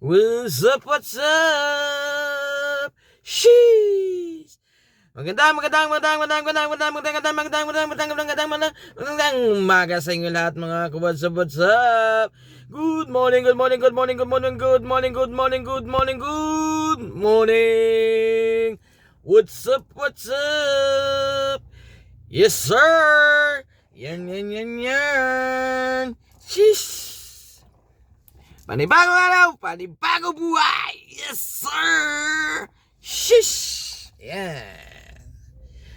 What's up, what's up? Sheesh! Magandang umaga sa inyo lahat mga what's up, what's up? Good morning. What's up, what's up? Yes, sir! Yan. Sheesh! Panibagong araw, panibagong buhay! Yes, sir! Shish! Yan.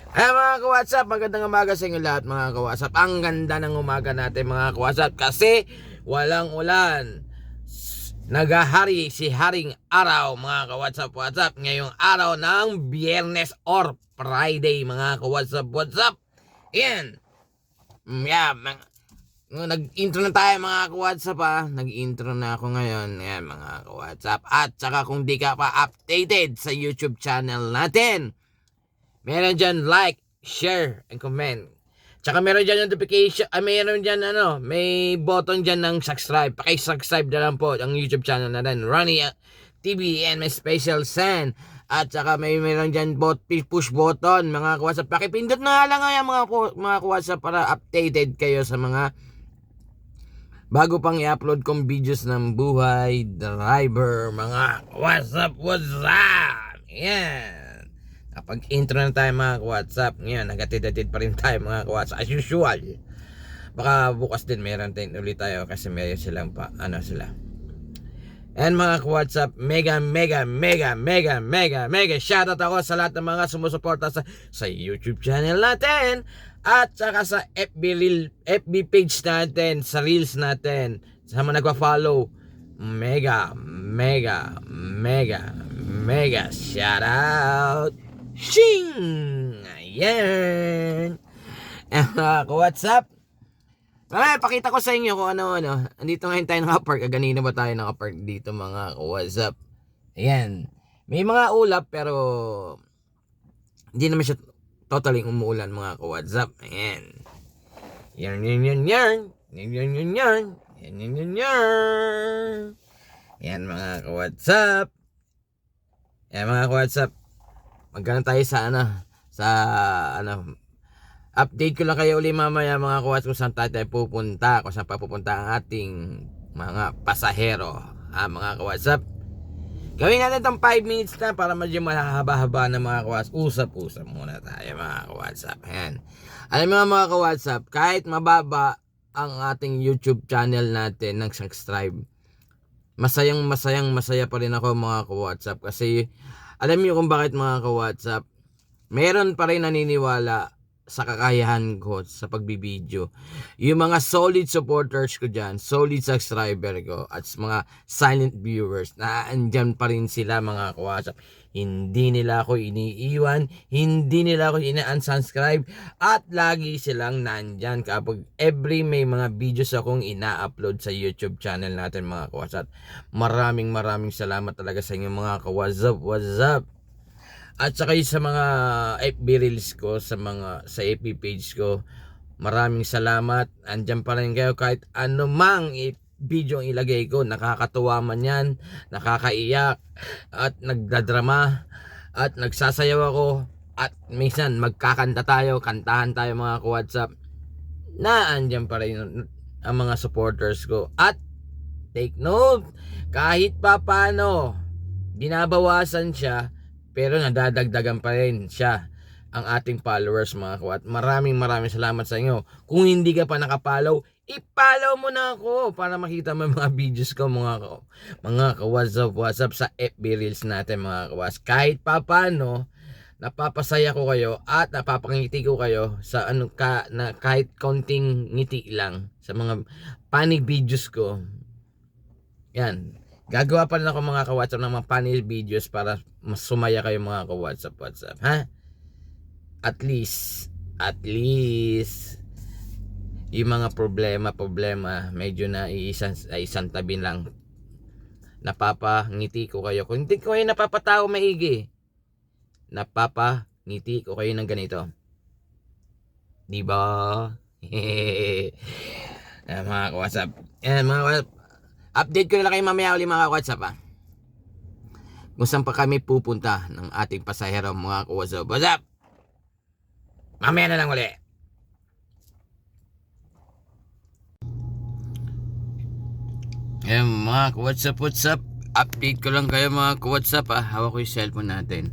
Ay mga ka-WhatsApp, magandang umaga sa inyo lahat mga ka-WhatsApp. Ang ganda ng umaga natin mga ka-WhatsApp kasi walang ulan. Nagahari si Haring Araw mga ka-WhatsApp. Ngayong araw ng Biyernes or Friday mga ka-WhatsApp. Yan. Nag-intro na tayo mga ka-WhatsApp Nag-intro na ako ngayon. Ayan mga ka-WhatsApp. At saka kung di ka pa updated sa YouTube channel natin, meron dyan like, share, and comment. Tsaka meron dyan notification, meron dyan may button dyan ng subscribe. Paki-subscribe na lang po ang YouTube channel natin, Ronnie TV and my special send. At saka meron dyan push button mga ka-WhatsApp. Pakipindot na lang ngayon mga ka-WhatsApp para updated kayo sa mga bago pang i-upload kong videos ng buhay driver mga WhatsApp. Yan. Kapag intro na tayo mga WhatsApp, ngayon nagatid-atid pa rin tayo mga WhatsApp as usual. Baka bukas din meron din ulit tayo kasi meron silang sila. And mga WhatsApp, mega shoutout ako sa lahat ng mga sumusuporta sa YouTube channel natin. At saka sa FB page natin, sa Reels natin, sa mga nagpa-follow, mega shout out. Shing! Ayan. What's up? Pakita ko sa inyo kung ano. Andito ngayon tayo naka-park. Ganina ba tayo naka-park dito mga what's up? Ayan. May mga ulap pero hindi naman siya totally umuulan mga ka-WhatsApp. Ayan. Yan. Yan mga ka-WhatsApp. Yan mga ka-WhatsApp. Magkano tayo sa update ko lang kayo ulit mamaya mga ka-WhatsApp kung saan tayo pupunta. Kung saan papupunta ang ating mga pasahero. Mga ka-WhatsApp. Gawin natin itong 5 minutes na para medyo mahaba-haba na mga ka-WhatsApp. Usap-usap muna tayo mga ka-WhatsApp. Ayan. Alam mo mga ka-WhatsApp, kahit mababa ang ating YouTube channel natin ng subscribe, masaya pa rin ako mga ka-WhatsApp. Kasi alam niyo kung bakit mga ka-WhatsApp, meron pa rin naniniwala sa kakayahan ko sa pagbibideo. Yung mga solid supporters ko dyan, solid subscriber ko, at mga silent viewers, na andyan pa rin sila mga ka-WhatsApp. Hindi nila ako iniiwan, hindi nila ako ina-unsubscribe, at lagi silang nandyan kapag every may mga videos akong ina-upload sa YouTube channel natin mga ka-WhatsApp. Maraming salamat talaga sa inyo mga ka-WhatsApp. At saka sa mga FB Reels ko, sa FB page ko, maraming salamat. Andyan pa rin kayo kahit anumang video ang ilagay ko. Nakakatuwa man yan, nakakaiyak, at nagdadrama, at nagsasayaw ako, at minsan magkakanta tayo, kantahan tayo mga ka-WhatsApp. Na andyan pa rin ang mga supporters ko. At take note, kahit pa paano binabawasan siya, pero nadadagdagan pa rin siya ang ating followers mga ka-WhatsApp. Maraming salamat sa inyo. Kung hindi ka pa nakapollow, i-follow mo na ako para makita mo mga videos ko mga ka-WhatsApp sa FB Reels natin mga ka-WhatsApp. Kahit pa paano, napapasaya ko kayo at napapangiti ko kayo sa kahit konting ngiti lang sa mga funny videos ko. Yan. Gagawa pa rin ako mga ka-WhatsApp ng mga funny videos para mas sumaya kayo mga ka-WhatsApp. At least yung mga problema medyo na isang tabi lang. Napapangiti ko kayo. Kung hindi ko kayo napapatawa maigi, napapangiti ko kayo ng ganito. Diba? Mga ka-WhatsApp. Mga ka-WhatsApp. Update ko na lang kayo mamaya ulit mga ka-WhatsApp kung saan pa kami pupunta ng ating pasahero mga ka-WhatsApp. What's up? Mamaya na lang uli. Ayan mga ka-WhatsApp, what's up? Update ko lang kayo mga ka-WhatsApp ha. Hawak ko yung cellphone natin.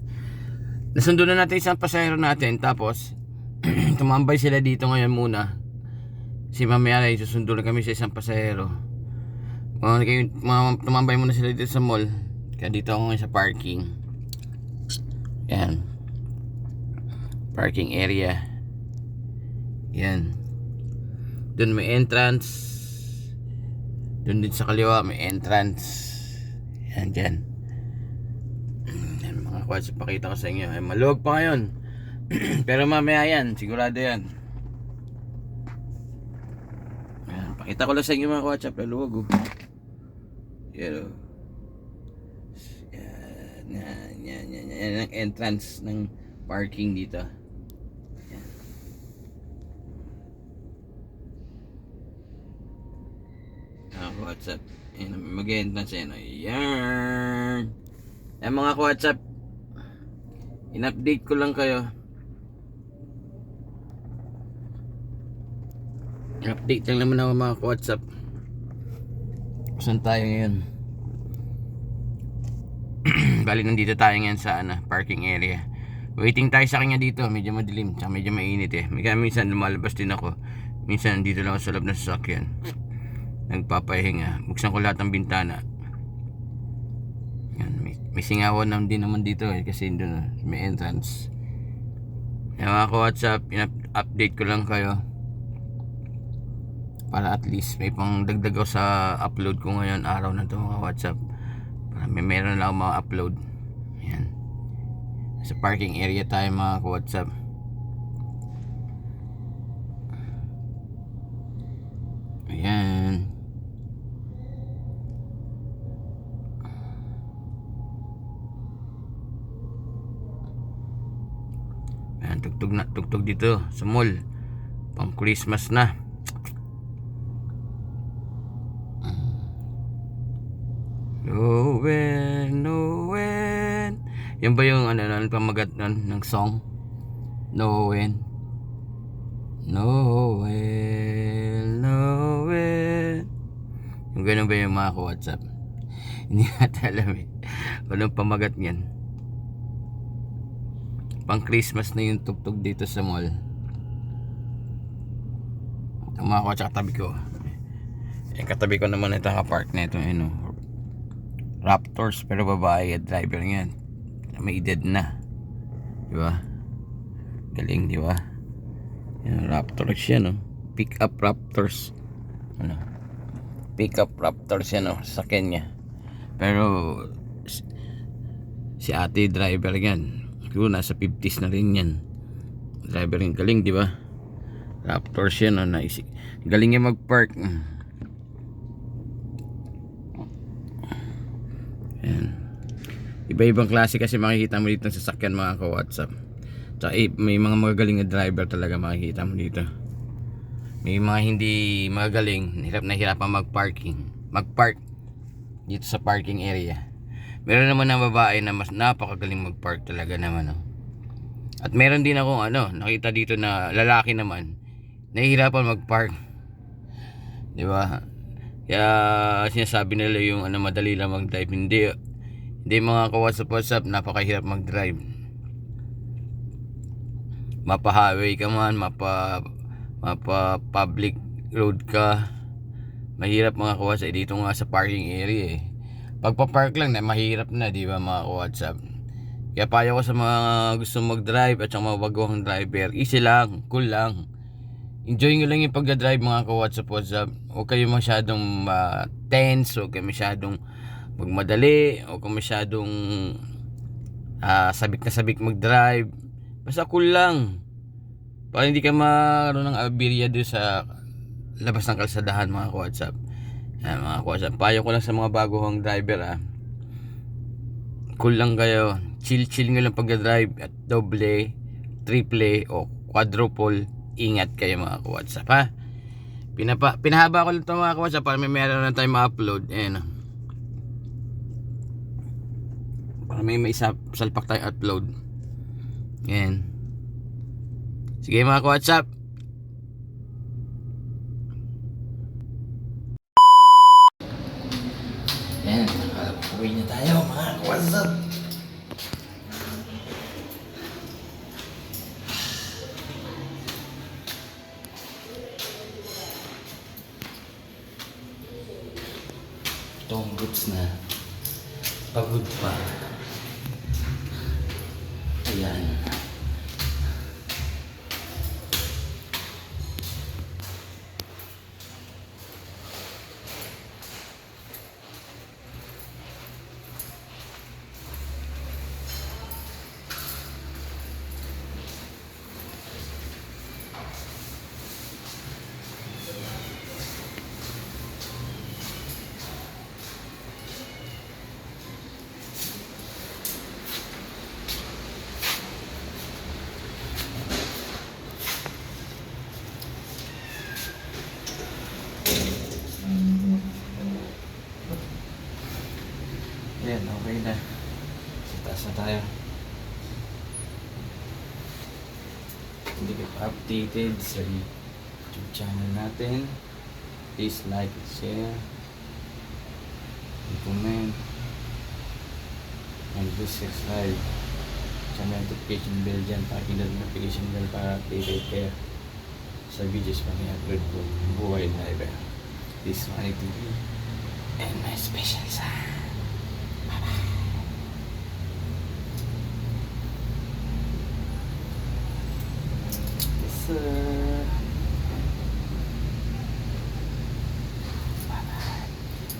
Nasundo na natin isang pasahero natin. Tapos tumambay sila dito ngayon muna. Si mamaya ay susundo na kami sa isang pasahero. Tumambay muna sila dito sa mall. Kaya dito ako ngayon sa parking. Yan. Parking area. Yan. Doon may entrance. Doon din sa kaliwa may entrance. Yan dyan. Yan mga kwats, pakita ko sa inyo. Ay, maluwag pa ngayon. Pero mamaya yan, sigurado yan. Yan, pakita ko lang sa inyo mga kwats, maluwag oh. Yan. Yan ang entrance ng parking dito. Yan. WhatsApp. Yan, mag-entrance yan. Yan. Yan mga WhatsApp. In-update ko lang kayo. Update lang naman ako mga WhatsApp. Saan tayo ngayon? Bali nandito tayo ngayon sa parking area. Waiting tayo sa kanya dito. Medyo madilim, tsaka medyo mainit eh. Minsan lumalabas din ako. Minsan dito lang ako sa loob ng sasakyan. Nagpapahinga. Buksan ko lahat ng bintana. Yan, may singawan din naman dito eh, kasi doon may entrance. Yan mga ka-WhatsApp, update ko lang kayo. Para at least may pang dagdag ako sa upload ko ngayon araw na to mga WhatsApp. Para meron lang ako mga upload. Yan. Sa parking area tayo mga ka-WhatsApp. Ayan. Ayan, tugtog dito sa mall. Pang Christmas na. Nowen. Yan ba yung pamagat ng song? Nowen. Yung ganun ba yung mga ka-WhatsApp? Hindi natin alam eh. Walang pamagat niyan. Pang Christmas na yung tugtog dito sa mall. Ito mga ka-WhatsApp katabi ko. Yung katabi ko naman ito nakapark na ito. Raptors, pero babae at driver yan. May edad na. Diba? Galing, diba? Yan, Raptors yan, Pick up Raptors. Pick up Raptors yan, sa Kenya. Pero si ate driver yan. Siguro nasa 50s na rin yan. Driver yung galing, diba? Raptors yan, galing yan mag-park. Yan. Iba-ibang klase kasi makikita mo dito sa sasakyan mga ka-WhatsApp. Tsaka may mga magagaling na driver talaga makikita mo dito. May mga hindi magagaling, hirap na hirapan mag-park dito sa parking area. Meron naman na babae na mas napakagaling mag-park talaga naman. At meron din akong nakita dito na lalaki naman nahihirapan mag-park. Di ba? Kaya sinasabi nila yung madali lang mag-drive. Hindi mga ka-WhatsApp, napakahirap mag-drive. Mapa-highway ka man, mapa-public road ka, mahirap mga ka-WhatsApp. Dito nga sa parking area pagpa-park lang na mahirap na, di ba mga ka-WhatsApp? Kaya payo ko sa mga gusto mag-drive at saka mga baguhang driver, easy lang, cool lang. Enjoy nyo lang yung pagdadrive mga ka-WhatsApp. Huwag kayo masyadong tense, huwag kayo masyadong magmadali, huwag kayo masyadong sabik na sabik mag-drive. Basta cool lang. Para hindi ka magkaroon ng aberya doon sa labas ng kalsadahan mga ka-WhatsApp. Yan mga ka-WhatsApp. Payo ko lang sa mga baguhang driver cool lang kayo. Chill nyo lang pagdadrive at doble, triple o quadruple. Ingat kayo mga ka-WhatsApp Pinahaba ko lang ito mga ka-WhatsApp para meron na tayo ma-upload. Para Para may salpak tayo upload. Yan. Sige mga ka-WhatsApp. Yan, uwi na tayo mga ka-WhatsApp. Itong goods na pagod pa. Ayan. Ayan, okay na. Sa taas na tayo. Hindi ka pa updated sa YouTube channel natin, please like and share and comment and please subscribe sa notification bell dyan, pakindot notification bell para updated kayo sa videos pa ni-upload ko buhay na iba. This is Manny TV and my special son.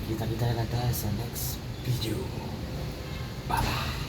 Kita-kita lang tayo sa next video. Bye-bye.